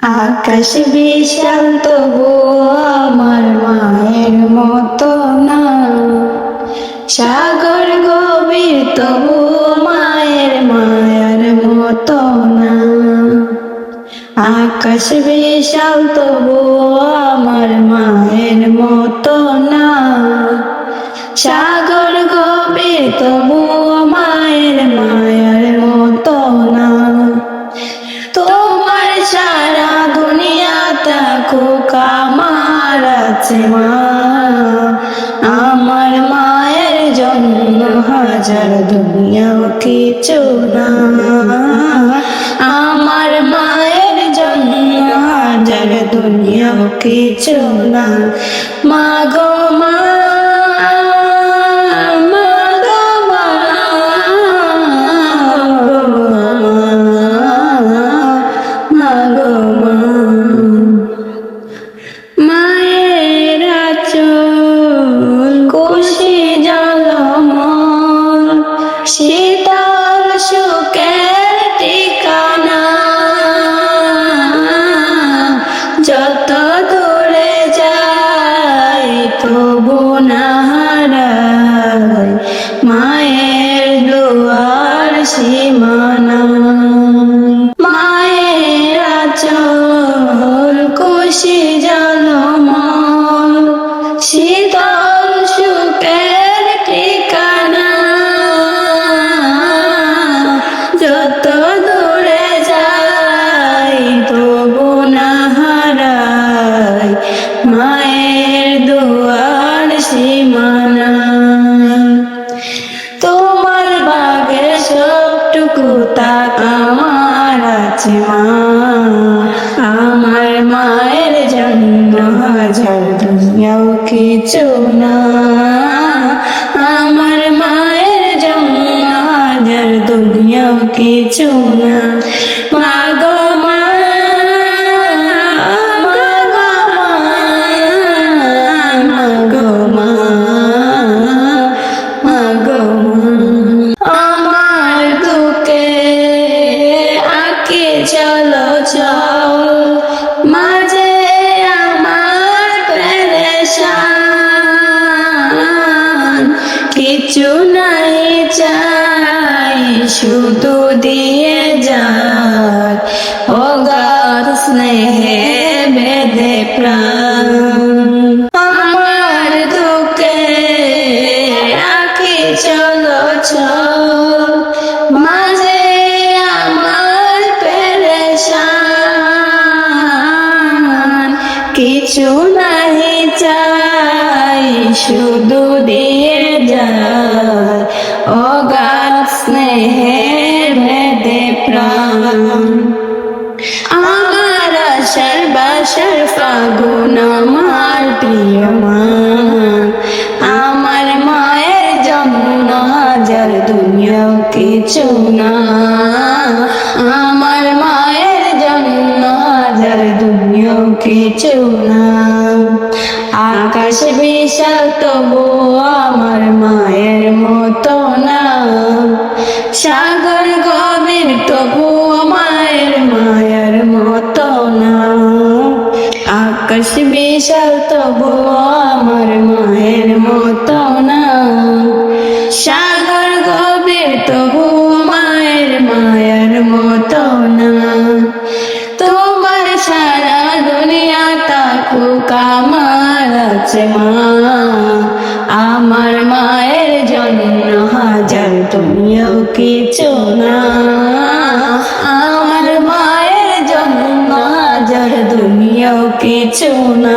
আকাশ বিশাল তবু আমার মায়ের মতো না, সাগর গভীর তবু মায়ের মায়ার মতো না। আকাশ বিশাল তবু আমার মায়ের মতো না, সাগর গভীর তবু মায়ের মায়ার মতো না। তোমার সারা দুনিয়াটা আমার আছে মা, আমার মায়ের জন্য হাজার দুনিয়াও কিছু না। আমার মায়ের জন্য হাজার দুনিয়াও কিছু না। মা গো মা, মায়ের আঁচল খুশি ঝলমল, শীতল সুখের ঠিকানা। যত দূরে যাই তবু না হারাই মায়ের দুয়ার সীমানা। মায়ের আঁচল খুশি ঝলমল, শীতল সুখের ঠিকানা। যত দূরে যাই তবু না হারাই মায়ের দুয়ার সীমানা। তোমার বাগের সবটুকু তাক আমার আছে মা, আমার মায়ের জন্য হাজার দুনিয়াও কিছু না। আমার মায়ের জন্য হাজার দুনিয়াও কিছু না। মা গো মা, মা গো মা, মা গো মা, মা গো মা। আমার বুকে আঁকি চলো চল, মাঝে আমার পেরেশান। কিছু নাই চাই শুধু দিয়ে যায় অগাধ স্নেহে বেঁধে প্রাণ। আমার দুঃখে আঁকি চলো চল, মাঝে আমার পেরেশান। কিছু নাই চাই শুধু দিয়ে যায় অগাধ স্নেহে বেঁধে প্রাণ। আমার আশার বাসার ফাগুন আমার প্রিয় মা, আমার মায়ের জন্য হাজার দুনিয়াও কিছু না। আমার মায়ের জন্য হাজার দুনিয়াও কিছু না। আকাশ বিশাল তবু আমার মায়ের মতো না, সাগর গভীর তবু মায়ের মায়ার মতো না। আকাশ বিশাল তবু আমার মায়ের মতো না, সাগর গভীর তবু মায়ের মায়ার মতো না। তোমার সারা দুনিয়াটা আমার আছে মা, আমার মায়ের জন্য হাজার দুনিয়াও কিছু না। আমার মায়ের জন্য হাজার দুনিয়াও কিছু না।